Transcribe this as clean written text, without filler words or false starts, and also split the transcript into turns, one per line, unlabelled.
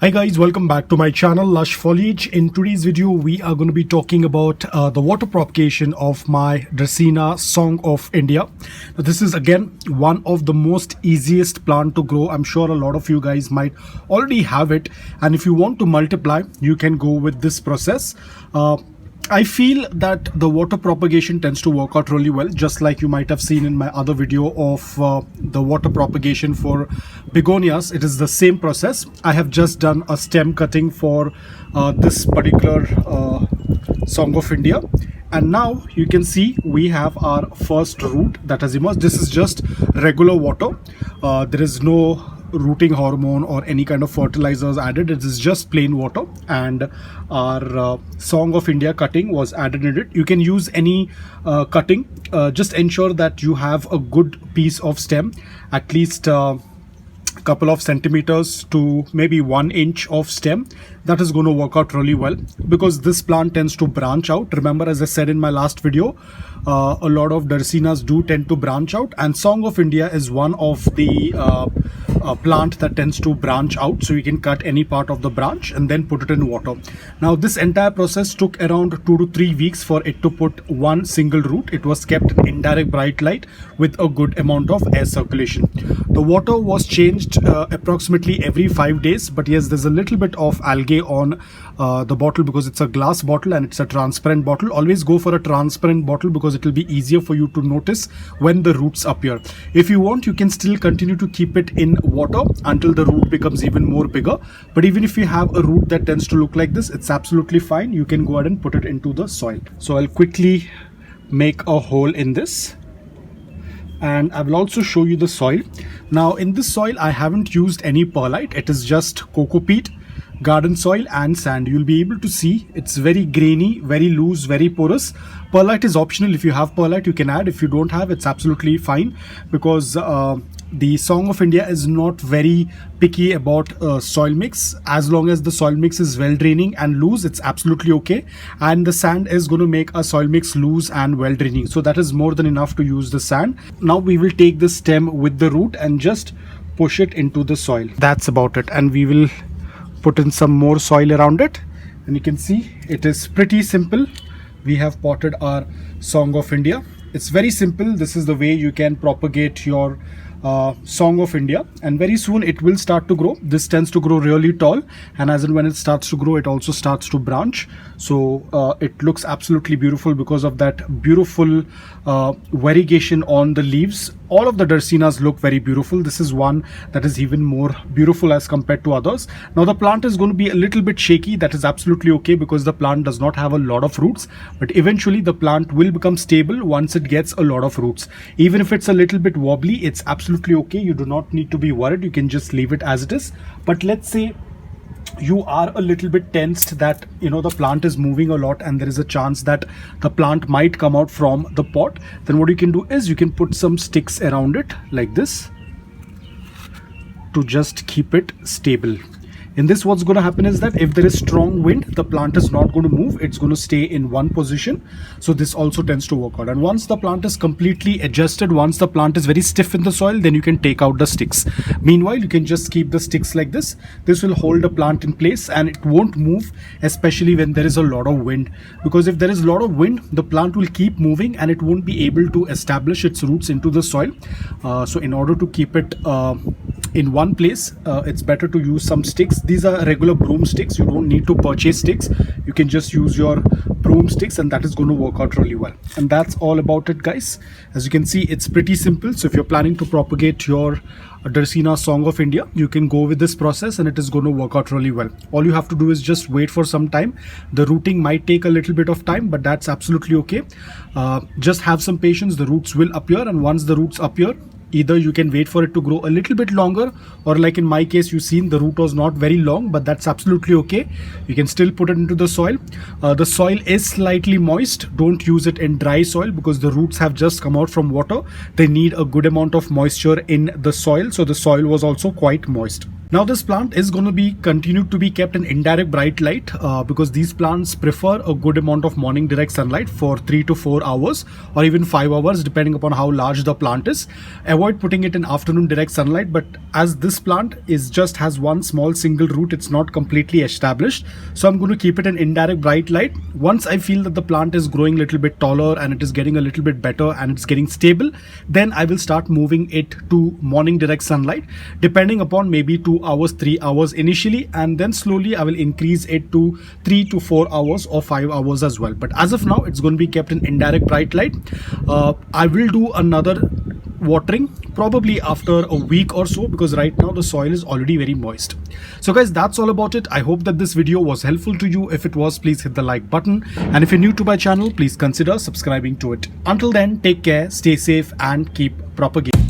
Hi guys, welcome back to my channel Lush Foliage. In today's video we are going to be talking about the water propagation of my Dracaena Song of India. Now, this is again one of the most easiest plant to grow. I'm sure a lot of you guys might already have it, and if you want to multiply you can go with this process. I feel that the water propagation tends to work out really well, just like you might have seen in my other video of the water propagation for begonias. It is the same process. I have just done a stem cutting for this particular Song of India, and now you can see we have our first root that has emerged. This is just regular water. There is no rooting hormone or any kind of fertilizers added. It is just plain water, and our Song of India cutting was added in it. You can use any cutting, just ensure that you have a good piece of stem, at least couple of centimeters to maybe 1 inch of stem. That is going to work out really well because this plant tends to branch out. Remember, as I said in my last video, a lot of Dracaenas do tend to branch out, and Song of India is one of the plant that tends to branch out. So you can cut any part of the branch and then put it in water. Now this entire process took around 2 to 3 weeks for it to put one single root. It was kept in indirect bright light with a good amount of air circulation. The water was changed approximately every 5 days, but yes, there's a little bit of algae on the bottle because it's a glass bottle and it's a transparent bottle. Always go for a transparent bottle because it will be easier for you to notice when the roots appear. If you want, you can still continue to keep it in water until the root becomes even more bigger, but even if you have a root that tends to look like this, it's absolutely fine. You can go ahead and put it into the soil. So I'll quickly make a hole in this, and I will also show you the soil. Now in this soil I haven't used any perlite. It is just coco peat, garden soil and sand. You'll be able to see it's very grainy, very loose, very porous. Perlite is optional. If you have perlite you can add. If you don't have, it's absolutely fine, because the Song of India is not very picky about soil mix. As long as the soil mix is well draining and loose, it's absolutely okay, and the sand is going to make a soil mix loose and well draining, so that is more than enough to use the sand. Now we will take the stem with the root and just push it into the soil. That's about it, and we will put in some more soil around it, and you can see it is pretty simple. We have potted our Song of India. It's very simple. This is the way you can propagate your Song of India, and very soon it will start to grow. This tends to grow really tall, and as and when it starts to grow, it also starts to branch. So it looks absolutely beautiful because of that beautiful variegation on the leaves. All of the Dracaenas look very beautiful. This is one that is even more beautiful as compared to others. Now the plant is going to be a little bit shaky. That is absolutely okay because the plant does not have a lot of roots, but eventually the plant will become stable once it gets a lot of roots. Even if it's a little bit wobbly, it's absolutely okay. You do not need to be worried. You can just leave it as it is. But let's say you are a little bit tensed that the plant is moving a lot and there is a chance that the plant might come out from the pot, then what you can do is you can put some sticks around it like this to just keep it stable. In this, what's going to happen is that if there is strong wind, the plant is not going to move. It's going to stay in one position. So this also tends to work out. And once the plant is completely adjusted, once the plant is very stiff in the soil, then you can take out the sticks. Meanwhile, you can just keep the sticks like this. This will hold the plant in place and it won't move, especially when there is a lot of wind. Because if there is a lot of wind, the plant will keep moving and it won't be able to establish its roots into the soil. So in order to keep it in one place, it's better to use some sticks. These are regular broomsticks. You don't need to purchase sticks. You can just use your broomsticks, and that is going to work out really well. And that's all about it, guys. As you can see, it's pretty simple. So if you're planning to propagate your Dracaena Song of India, you can go with this process and it is going to work out really well. All you have to do is just wait for some time. The rooting might take a little bit of time, but that's absolutely okay. Just have some patience. The roots will appear, and once the roots appear, either you can wait for it to grow a little bit longer, or like in my case, you've seen the root was not very long, but that's absolutely okay. You can still put it into the soil. The soil is slightly moist. Don't use it in dry soil because the roots have just come out from water. They need a good amount of moisture in the soil. So the soil was also quite moist. Now this plant is going to be continued to be kept in indirect bright light because these plants prefer a good amount of morning direct sunlight for 3 to 4 hours or even 5 hours depending upon how large the plant is. Avoid putting it in afternoon direct sunlight, but as this plant is just has one small single root, it's not completely established, so I'm going to keep it in indirect bright light. Once I feel that the plant is growing a little bit taller and it is getting a little bit better and it's getting stable, then I will start moving it to morning direct sunlight depending upon maybe 2 hours, 3 hours initially, and then slowly I will increase it to 3 to 4 hours or 5 hours as well. But as of now, it's going to be kept in indirect bright light. I will do another watering probably after a week or so because right now the soil is already very moist. So guys, that's all about it. I hope that this video was helpful to you. If it was, please hit the like button, and if you're new to my channel, please consider subscribing to it. Until then, take care, stay safe, and keep propagating.